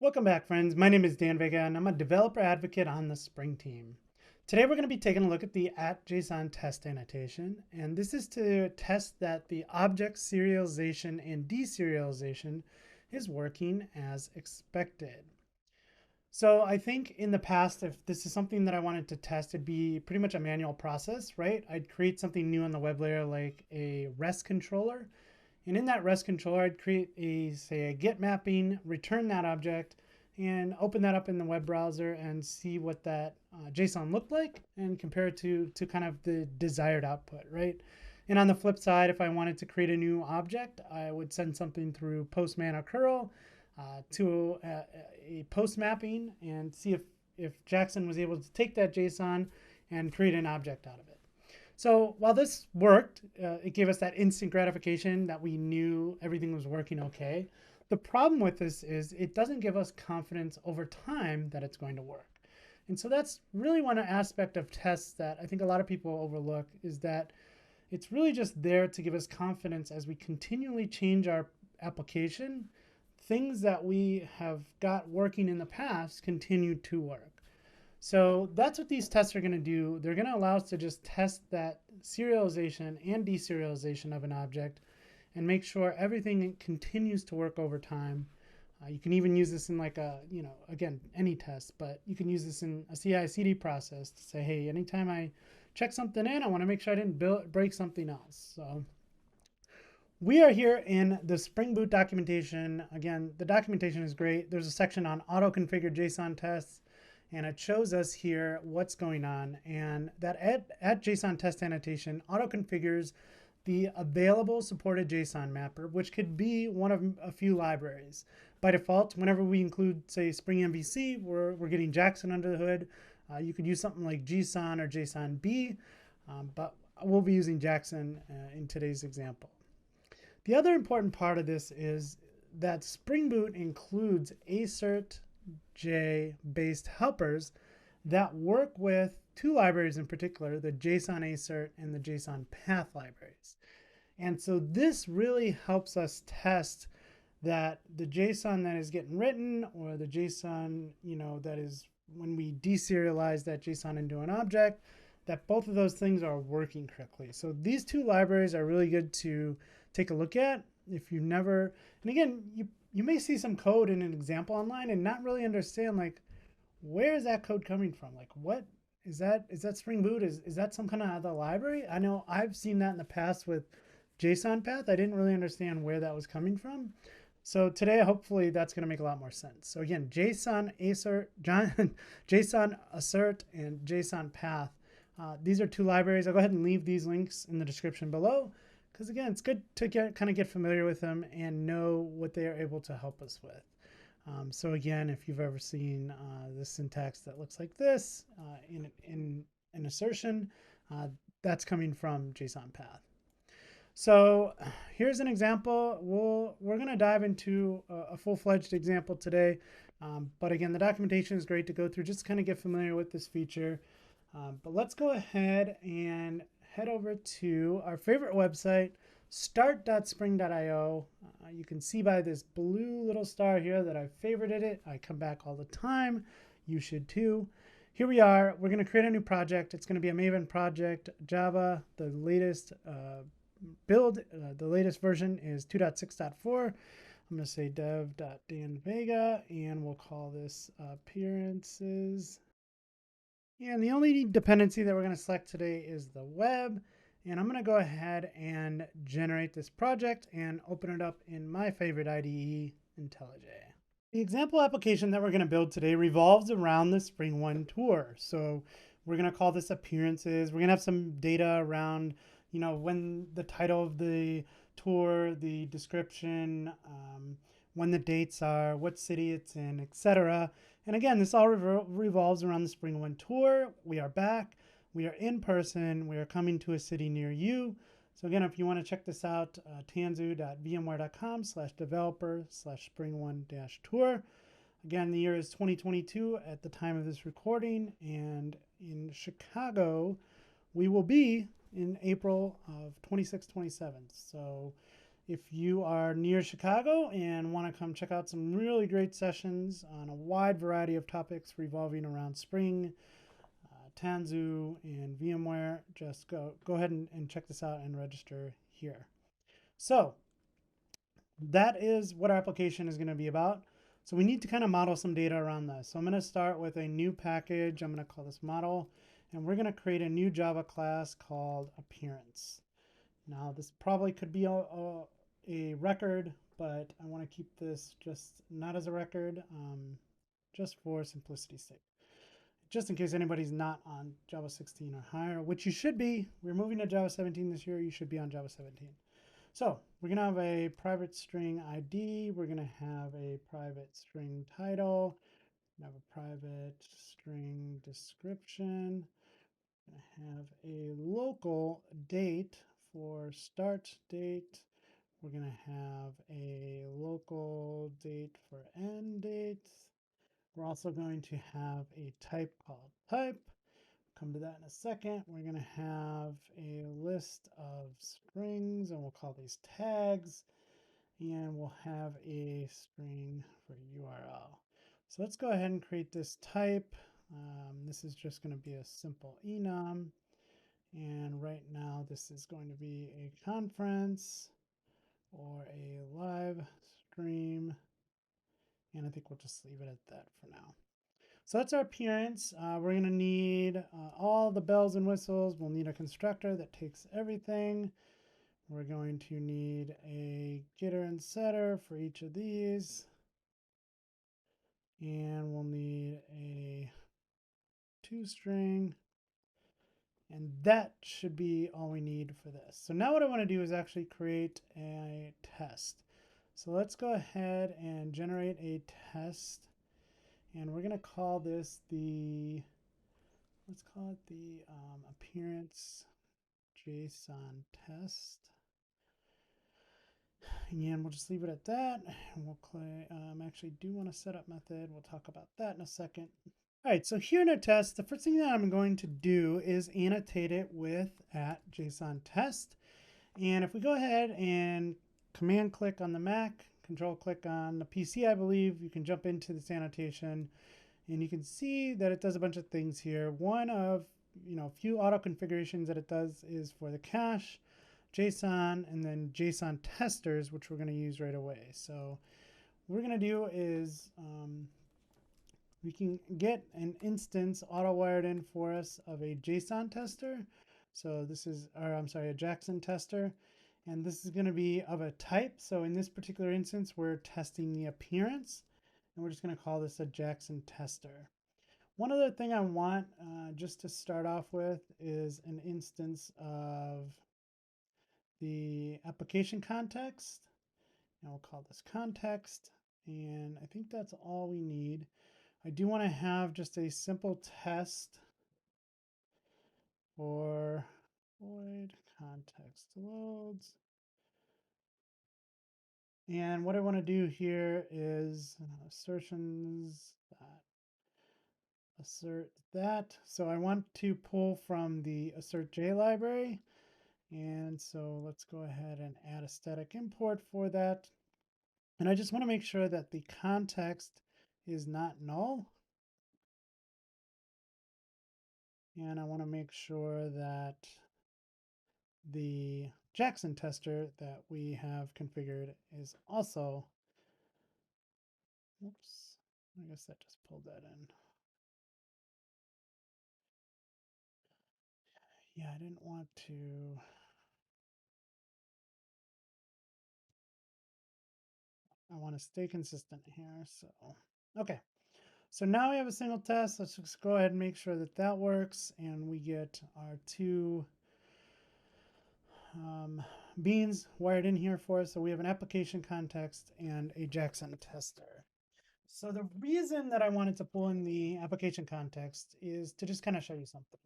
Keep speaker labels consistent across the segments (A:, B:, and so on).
A: Welcome back, friends. My name is Dan Vega, and I'm a developer advocate on the Spring team. Today, we're going to be taking a look at the @Json Test annotation, and this is to test that the object serialization and deserialization is working as expected. So I think in the past, if this is something that I wanted to test, it'd be pretty much a manual process, right? I'd create something new on the web layer like a REST controller. And in that REST controller, I'd create say a get mapping, return that object, and open that up in the web browser and see what that JSON looked like and compare it to kind of the desired output, right? And on the flip side, if I wanted to create a new object, I would send something through postman or curl to a post mapping and see if Jackson was able to take that JSON and create an object out of it. So while this worked, it gave us that instant gratification that we knew everything was working okay. The problem with this is it doesn't give us confidence over time that it's going to work. And so that's really one aspect of tests that I think a lot of people overlook, is that it's really just there to give us confidence as we continually change our application. Things that we have got working in the past continue to work. So that's what these tests are going to do. They're going to allow us to just test that serialization and deserialization of an object and make sure everything continues to work over time. You can even use this in like a, again, any test, but you can use this in a CI/CD process to say, hey, anytime I check something in, I want to make sure I didn't break something else. So we are here in the Spring Boot documentation. Again, the documentation is great. There's a section on auto-configured JSON tests, and it shows us here what's going on. And that @Json Test annotation auto-configures the available supported JSON mapper, which could be one of a few libraries. By default, whenever we include, say, Spring MVC, we're getting Jackson under the hood. You could use something like JSON or JSON-B, but we'll be using Jackson in today's example. The other important part of this is that Spring Boot includes Assert based helpers that work with two libraries in particular, the JSON Assert and the JSON Path libraries. And so this really helps us test that the JSON that is getting written, or the JSON, that is when we deserialize that JSON into an object, that both of those things are working correctly. So these two libraries are really good to take a look at if you've never, and again, you may see some code in an example online and not really understand, like, where is that code coming from? Like, what is that? Is that Spring Boot? Is that some kind of other library? I know I've seen that in the past with JSON Path. I didn't really understand where that was coming from. So today, hopefully, that's going to make a lot more sense. So again, JSON Assert, JSON Assert, and JSON Path. These are two libraries. I'll go ahead and leave these links in the description below, because again, it's good to get familiar with them and know what they are able to help us with. So again, if you've ever seen the syntax that looks like this in an assertion, that's coming from JSON Path. So here's an example. We're going to dive into a full-fledged example today. But again, the documentation is great to go through, just to kind of get familiar with this feature. But let's go ahead and head over to our favorite website, start.spring.io. You can see by this blue little star here that I've favorited it. I come back all the time. You should too. Here we are. We're going to create a new project. It's going to be a Maven project, Java. The latest build, the latest version is 2.6.4. I'm going to say dev.danvega, and we'll call this appearances. And the only dependency that we're going to select today is the web. And I'm going to go ahead and generate this project and open it up in my favorite IDE, IntelliJ. The example application that we're going to build today revolves around the Spring 1 tour. So we're going to call this appearances. We're going to have some data around, when the title of the tour, the description, when the dates are, what city it's in, etc. And again, this all revolves around the Spring 1 tour. We are back. We are in person. We are coming to a city near you. So again, if you want to check this out, tanzu.vmware.com/developer/spring1-tour. Again, the year is 2022 at the time of this recording. And in Chicago, we will be in April of 26-27. So If you are near Chicago and want to come check out some really great sessions on a wide variety of topics revolving around Spring, Tanzu, and VMware, just go ahead and check this out and register here. So that is what our application is going to be about. So we need to kind of model some data around this. So I'm going to start with a new package. I'm going to call this model, and we're going to create a new Java class called appearance. Now this probably could be a record, but I want to keep this just not as a record, just for simplicity's sake. Just in case anybody's not on Java 16 or higher, which you should be. We're moving to Java 17 this year. You should be on Java 17. So we're going to have a private string ID. We're going to have a private string title. We're going to have a private string description. We're going to have a local date for start date. We're going to have a local date for end date. We're also going to have a type called type. Come to that in a second. We're going to have a list of strings, and we'll call these tags. And we'll have a string for URL. So let's go ahead and create this type. This is just going to be a simple enum. And right now, this is going to be a conference or a live stream. And I think we'll just leave it at that for now. So that's our appearance. We're going to need all the bells and whistles. We'll need a constructor that takes everything. We're going to need a getter and setter for each of these. And we'll need a toString. And that should be all we need for this. So now what I want to do is actually create a test. So let's go ahead and generate a test. And we're going to call this the, let's call it the appearance JSON test. And we'll just leave it at that. And we'll actually do want a setup method. We'll talk about that in a second. All right, so here in our test, the first thing that I'm going to do is annotate it with @JSON Test. And if we go ahead and command click on the Mac, control click on the PC, I believe, you can jump into this annotation and you can see that it does a bunch of things here. One of a few auto configurations that it does is for the cache, JSON, and then JSON testers, which we're going to use right away. So what we're going to do is we can get an instance auto-wired in for us of a JSON tester. So this is, or I'm sorry, a Json tester. And this is going to be of a type. So in this particular instance, we're testing the appearance. And we're just going to call this a Json tester. One other thing I want just to start off with is an instance of the application context. And we'll call this context. And I think that's all we need. I do want to have just a simple test for void context loads. And what I want to do here is assertions assert that. So I want to pull from the AssertJ library. And so let's go ahead and add a static import for that. And I just want to make sure that the context is not null. And I want to make sure that the Json tester that we have configured is also, oops, I guess that just pulled that in. Yeah, I didn't want to. I want to stay consistent here. So, okay. So now we have a single test. Let's just go ahead and make sure that that works. And we get our two beans wired in here for us. So we have an application context and a Json tester. So the reason that I wanted to pull in the application context is to just kind of show you something.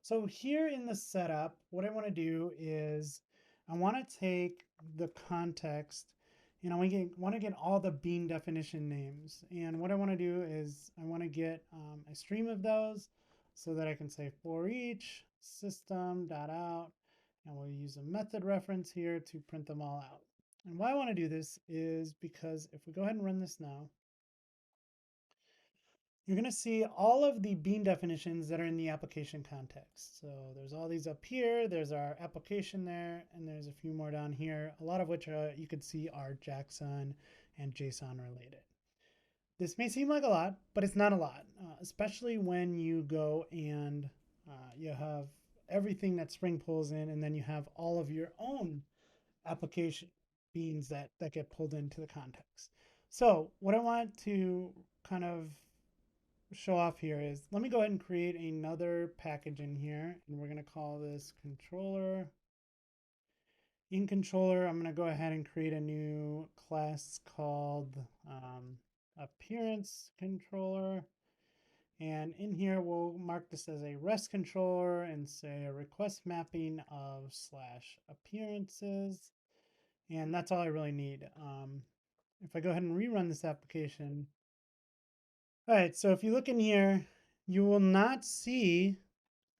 A: So here in the setup, what I want to do is I want to take the context and I want to get all the bean definition names. And what I want to do is I want to get a stream of those so that I can say for each system.out And we'll use a method reference here to print them all out. And why I want to do this is because if we go ahead and run this now, you're going to see all of the bean definitions that are in the application context. So there's all these up here, there's our application there, and there's a few more down here, a lot of which you could see are Jackson and JSON related. This may seem like a lot, but it's not a lot, especially when you go and you have everything that Spring pulls in, and then you have all of your own application beans that get pulled into the context. So what I want to kind of show off here is, let me go ahead and create another package in here, and we're going to call this controller. In controller, I'm going to go ahead and create a new class called appearance controller. And in here, we'll mark this as a REST controller and say a request mapping of /appearances. And that's all I really need. If I go ahead and rerun this application. All right, so if you look in here, you will not see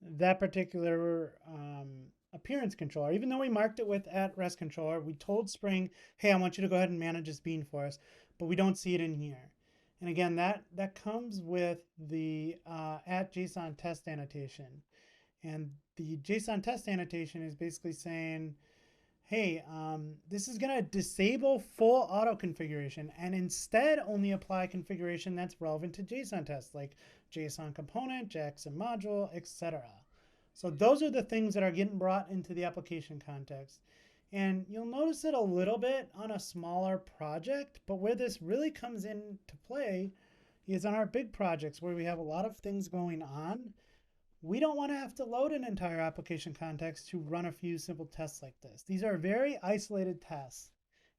A: that particular appearance controller. Even though we marked it with @REST controller, we told Spring, hey, I want you to go ahead and manage this bean for us, but we don't see it in here. And again, that comes with the @JSON Test annotation. And the JSON Test annotation is basically saying, hey, this is going to disable full auto configuration and instead only apply configuration that's relevant to JSON tests, like JSON component, Jackson module, etc. So those are the things that are getting brought into the application context. And you'll notice it a little bit on a smaller project, but where this really comes into play is on our big projects where we have a lot of things going on. We don't want to have to load an entire application context to run a few simple tests like this. These are very isolated tests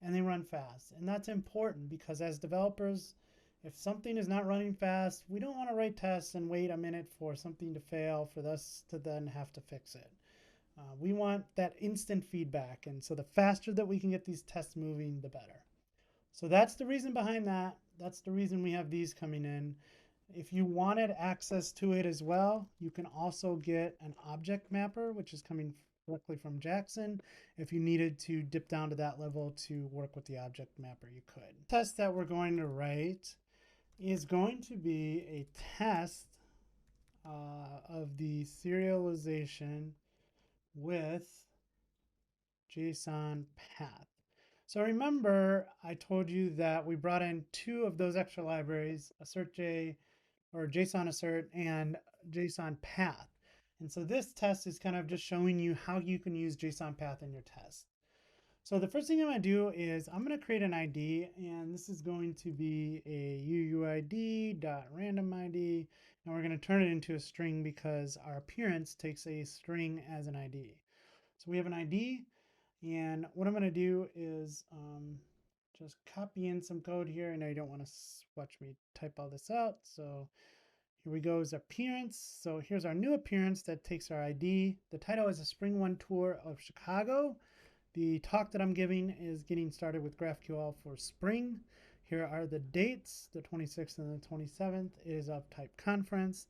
A: and they run fast. And that's important because as developers, if something is not running fast, we don't want to write tests and wait a minute for something to fail for us to then have to fix it. We want that instant feedback. And so the faster that we can get these tests moving, the better. So that's the reason behind that. That's the reason we have these coming in. If you wanted access to it as well, you can also get an object mapper, which is coming directly from Jackson. If you needed to dip down to that level to work with the object mapper, you could. The test that we're going to write is going to be a test of the serialization with JSON path. So remember, I told you that we brought in 2 of those extra libraries, AssertJ or JSON Assert and JSON Path. And so this test is kind of just showing you how you can use JSON Path in your test. So the first thing I'm going to do is I'm going to create an ID, and this is going to be a uuid.randomID, and we're going to turn it into a string because our appearance takes a string as an ID. So we have an ID, and what I'm going to do is just copy in some code here. I know you don't want to watch me type all this out, so here we go is appearance. So here's our new appearance that takes our ID. The title is a Spring 1 Tour of Chicago. The talk that I'm giving is getting started with GraphQL for Spring. Here are the dates, the 26th and the 27th. It is of type conference.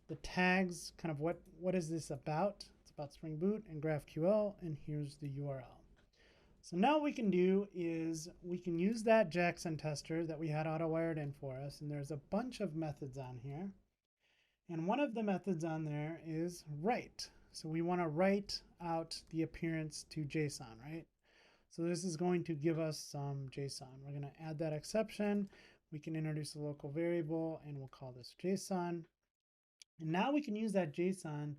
A: The tags, kind of what is this about? It's about Spring Boot and GraphQL, and here's the URL. So now what we can do is we can use that Jackson tester that we had auto-wired in for us, and there's a bunch of methods on here. And one of the methods on there is write. So we want to write out the appearance to JSON, right? So this is going to give us some JSON. We're going to add that exception. We can introduce a local variable, and we'll call this JSON. And now we can use that JSON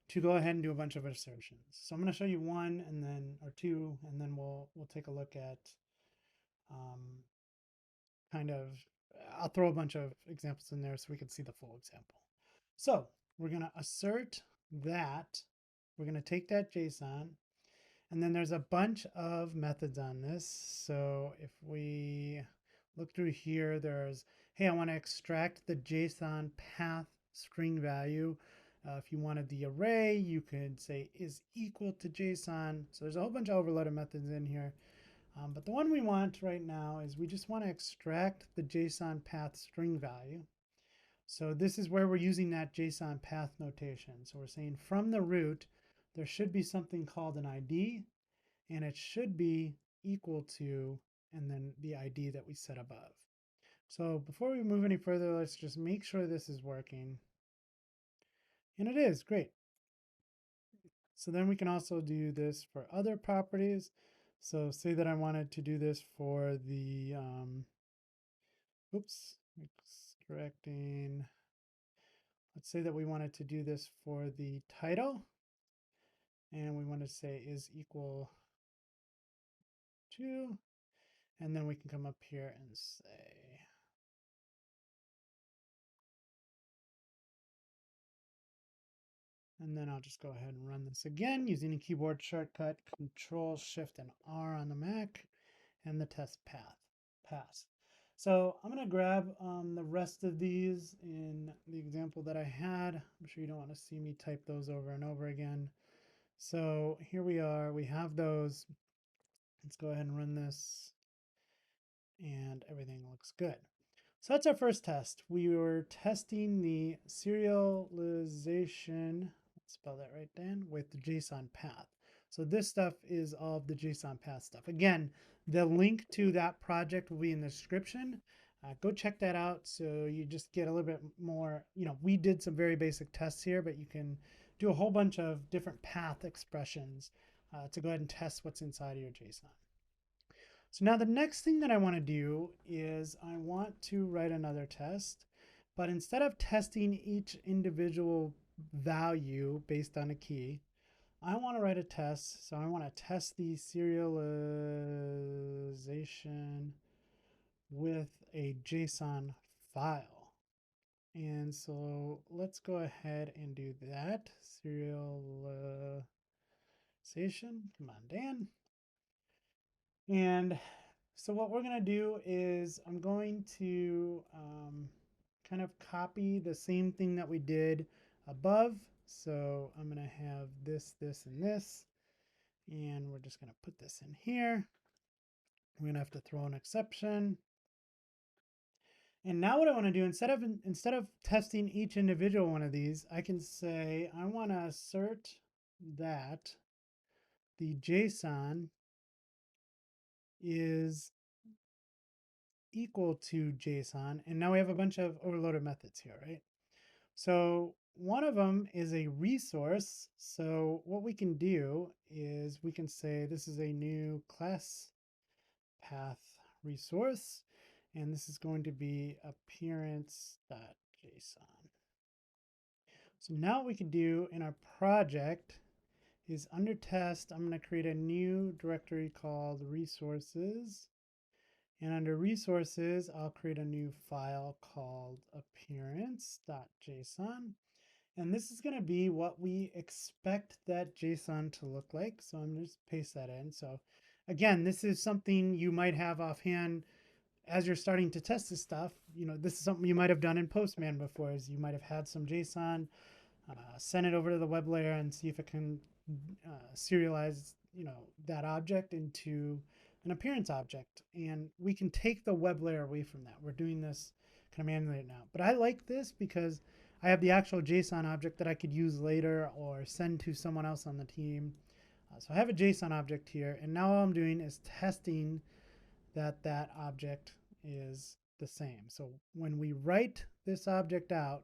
A: to go ahead and do a bunch of assertions. So I'm going to show you one and then, or two, and then we'll take a look at kind of, I'll throw a bunch of examples in there so we can see the full example. So we're going to assert that. We're going to take that JSON, and then there's a bunch of methods on this. So if we look through here, there's, hey, I want to extract the JSON path string value. If you wanted the array, you could say is equal to JSON. So there's a whole bunch of overloaded methods in here. But the one we want right now is we just want to extract the JSON path string value. So this is where we're using that JSON path notation. So we're saying from the root, there should be something called an ID, and it should be equal to, and then the ID that we set above. So before we move any further, let's just make sure this is working. And it is, great. So then we can also do this for other properties. So say that I wanted to do this for the, extracting, let's say that we wanted to do this for the title, and we want to say is equal to, and then we can come up here and say, and then I'll just go ahead and run this again using a keyboard shortcut, Control Shift and R on the Mac, and the test pass. So I'm going to grab the rest of these in the example that I had. I'm sure you don't want to see me type those over and over again. So here we are. We have those. Let's go ahead and run this, and everything looks good. So that's our first test. We were testing the serialization, let's spell that right, Dan, with the JSON path. So this stuff is all of the JSON path stuff. Again, the link to that project will be in the description. Go check that out so you just get a little bit more, we did some very basic tests here, but you can do a whole bunch of different path expressions to go ahead and test what's inside of your JSON. So now the next thing that I want to do is I want to write another test, but instead of testing each individual value based on a key, I want to write a test. So I want to test the serialization with a JSON file. And so let's go ahead and do that. Serialization, come on, Dan. And so what we're going to do is I'm going to kind of copy the same thing that we did above. So I'm going to have this, this, and this. And we're just going to put this in here. We're going to have to throw an exception. And now what I want to do, instead of testing each individual one of these, I can say I want to assert that the JSON is equal to JSON. And now we have a bunch of overloaded methods here, right? So one of them is a resource. So what we can do is we can say this is a new class path resource, and this is going to be appearance.json. So now what we can do in our project is under test, I'm going to create a new directory called resources. And under resources, I'll create a new file called appearance.json. And this is going to be what we expect that JSON to look like. So I'm just paste that in. So again, this is something you might have offhand as you're starting to test this stuff. This is something you might have done in Postman before, is you might have had some JSON, send it over to the web layer and see if it can serialize, that object into an appearance object. And we can take the web layer away from that. We're doing this kind of manually now. But I like this because I have the actual JSON object that I could use later or send to someone else on the team. So I have a JSON object here, and now all I'm doing is testing that that object is the same. So when we write this object out,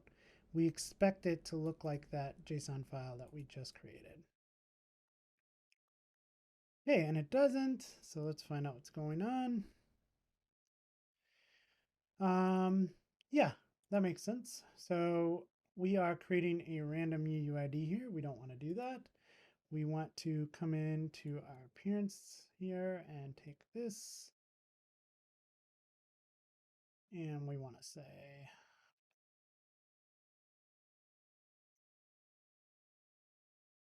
A: we expect it to look like that JSON file that we just created. Okay, and it doesn't, so let's find out what's going on. Yeah, that makes sense. So we are creating a random UUID here. We don't want to do that. We want to come into our appearance here and take this. And we want to say,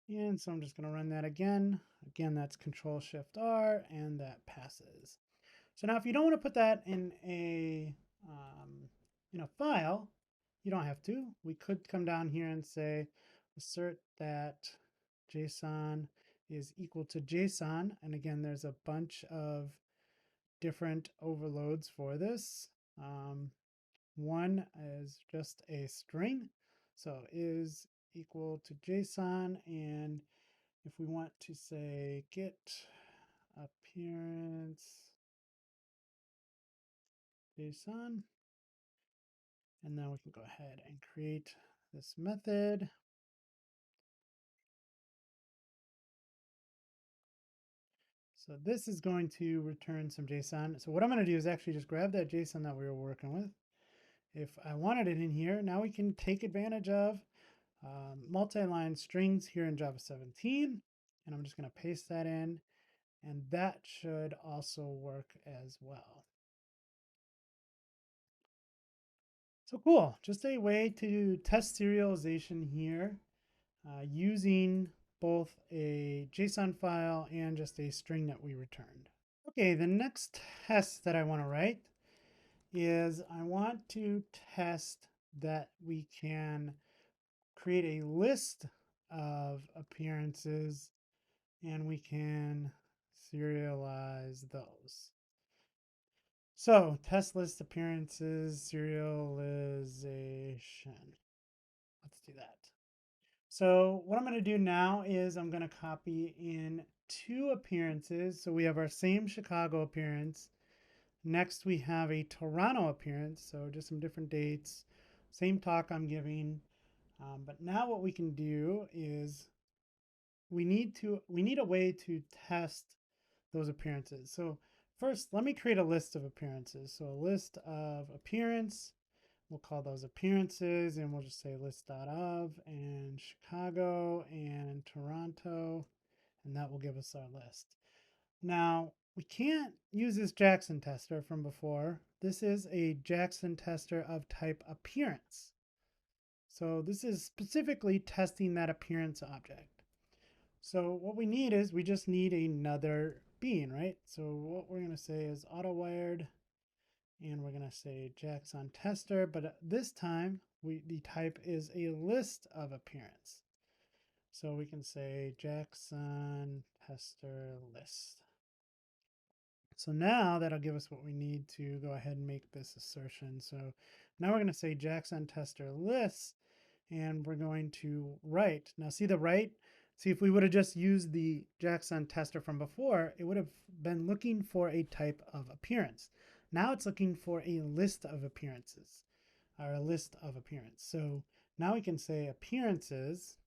A: and so I'm just going to run that again. Again, that's Control Shift R, and that passes. So now if you don't want to put that in a file, you don't have to. We could come down here and say assert that JSON is equal to JSON. And again, there's a bunch of different overloads for this. One is just a string. So is equal to JSON, and if we want to say get appearance JSON, and then we can go ahead and create this method. So this is going to return some JSON. So what I'm going to do is actually just grab that JSON that we were working with. If I wanted it in here, now we can take advantage of multi-line strings here in Java 17. And I'm just going to paste that in. And that should also work as well. So cool. Just a way to test serialization here using both a JSON file and just a string that we returned. Okay, the next test that I want to write is I want to test that we can create a list of appearances and we can serialize those. So test list appearances, serialization. Let's do that. So what I'm going to do now is I'm going to copy in two appearances. So we have our same Chicago appearance. Next, we have a Toronto appearance. So just some different dates. Same talk I'm giving. But now what we can do is we need a way to test those appearances. So first, let me create a list of appearances. So a list of appearance. We'll call those appearances and we'll just say list.of and Chicago and Toronto, and that will give us our list. Now, we can't use this Json tester from before. This is a Json tester of type appearance. So this is specifically testing that appearance object. So what we need is we just need another bean, right? So what we're going to say is autowired. And we're going to say Json tester, but this time the type is a list of appearance. So we can say Json tester list. So now that'll give us what we need to go ahead and make this assertion. So now we're going to say Json tester list, and we're going to write. Now see the write? See, if we would have just used the Json tester from before, it would have been looking for a type of appearance. Now it's looking for a list of appearances, or a list of appearance. So now we can say appearances.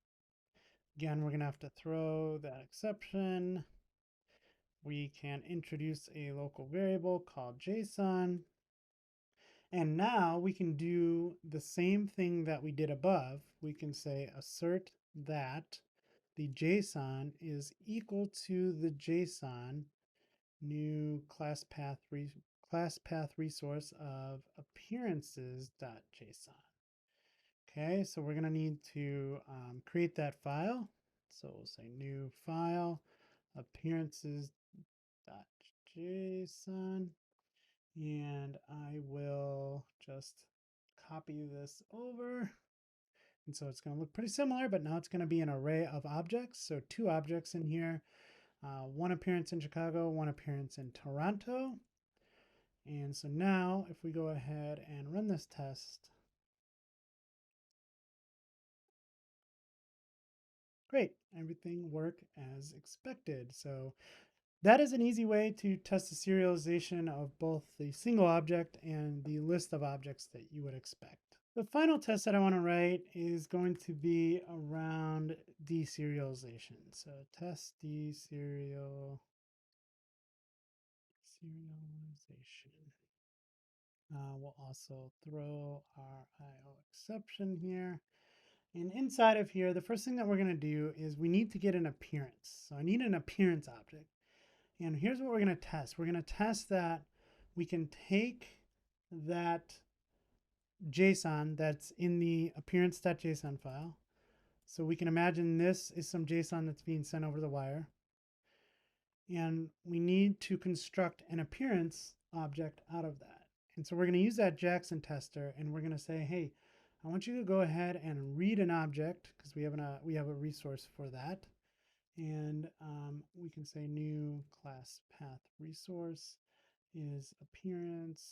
A: Again, we're going to have to throw that exception. We can introduce a local variable called JSON. And now we can do the same thing that we did above. We can say assert that the JSON is equal to the JSON new class path resource of appearances.json. Okay, so we're going to need to create that file. So we'll say new file appearances.json. And I will just copy this over. And so it's going to look pretty similar, but now it's going to be an array of objects. So two objects in here, one appearance in Chicago, one appearance in Toronto. And so now if we go ahead and run this test, great, everything worked as expected. So that is an easy way to test the serialization of both the single object and the list of objects that you would expect. The final test that I want to write is going to be around deserialization. So test deserialization. We'll also throw our IO exception here. And inside of here, the first thing that we're going to do is we need to get an appearance. So I need an appearance object. And here's what we're going to test. We're going to test that we can take that JSON that's in the appearance.json file. So we can imagine this is some JSON that's being sent over the wire. And we need to construct an appearance object out of that. And so we're going to use that Json tester and we're going to say, hey, I want you to go ahead and read an object because we have a resource for that. And we can say new class path resource is appearance.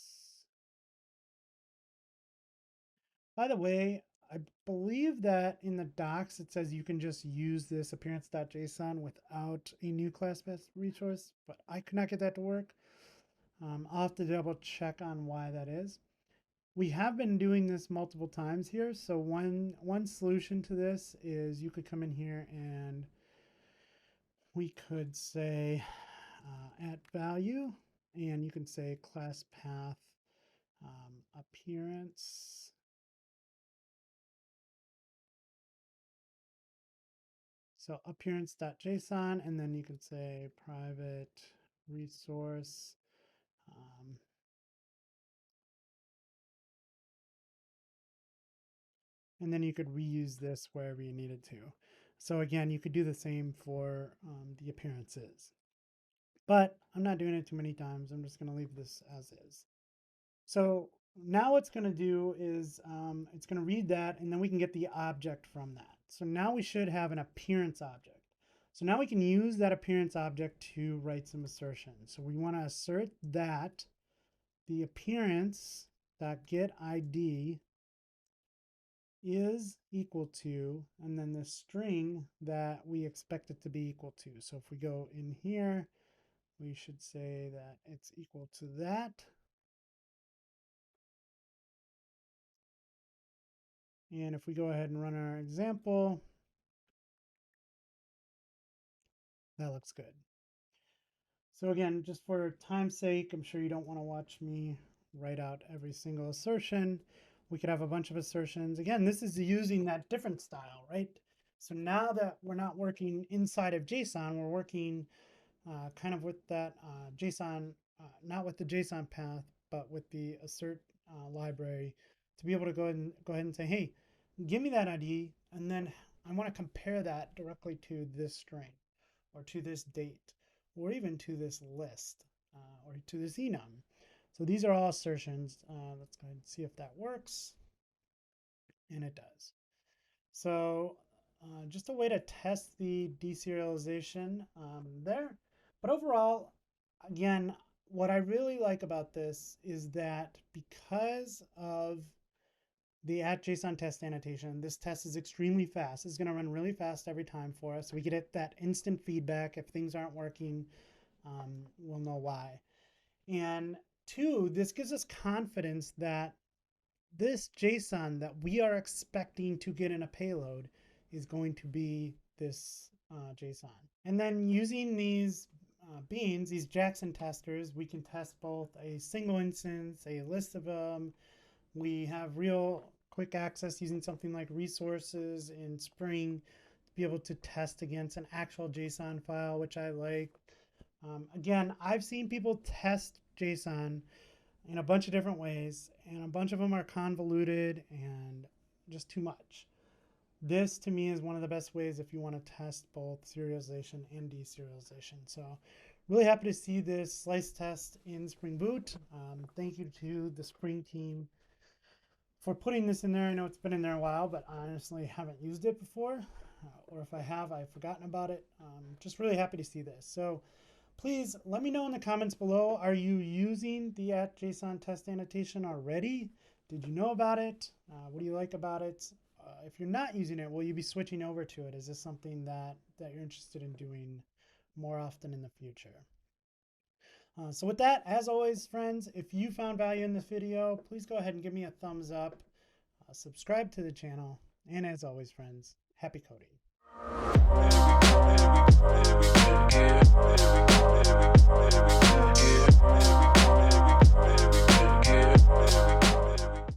A: By the way, I believe that in the docs it says you can just use this appearance.json without a new class-based resource, but I could not get that to work. I'll have to double check on why that is. We have been doing this multiple times here. So one solution to this is you could come in here and we could say at value, and you can say class path appearance. So appearance.json, and then you can say private resource. And then you could reuse this wherever you needed to. So again, you could do the same for the appearances. But I'm not doing it too many times. I'm just going to leave this as is. So now what's going to do is it's going to read that, and then we can get the object from that. So now we should have an appearance object. So now we can use that appearance object to write some assertions. So we want to assert that the appearance.getID is equal to, and then the string that we expect it to be equal to. So if we go in here, we should say that it's equal to that. And if we go ahead and run our example, that looks good. So again, just for time's sake, I'm sure you don't want to watch me write out every single assertion. We could have a bunch of assertions. Again, this is using that different style, right? So now that we're not working inside of JSON, we're working kind of with that JSON, not with the JSON path, but with the assert library to be able to go ahead and say, hey, give me that ID, and then I want to compare that directly to this string or to this date or even to this list or to this enum. So these are all assertions. Let's go ahead and see if that works. And it does. So just a way to test the deserialization there. But overall, again, what I really like about this is that because of the @JSON Test annotation, this test is extremely fast. It's going to run really fast every time for us. We get that instant feedback. If things aren't working, we'll know why. And two, this gives us confidence that this JSON that we are expecting to get in a payload is going to be this JSON. And then using these beans, these Json testers, we can test both a single instance, a list of them. We have real quick access using something like resources in Spring to be able to test against an actual JSON file, which I like. Again, I've seen people test JSON in a bunch of different ways, and a bunch of them are convoluted and just too much. This to me is one of the best ways if you want to test both serialization and deserialization. So really happy to see this slice test in Spring Boot. Thank you to the Spring team for putting this in there. I know it's been in there a while, but I honestly haven't used it before, or if I have, I've forgotten about it. Just really happy to see this. So please let me know in the comments below, are you using the @JSON Test annotation already? Did you know about it? What do you like about it? If you're not using it, will you be switching over to it? Is this something that you're interested in doing more often in the future? So with that, as always, friends, if you found value in this video, please go ahead and give me a thumbs up, subscribe to the channel, and as always, friends, happy coding.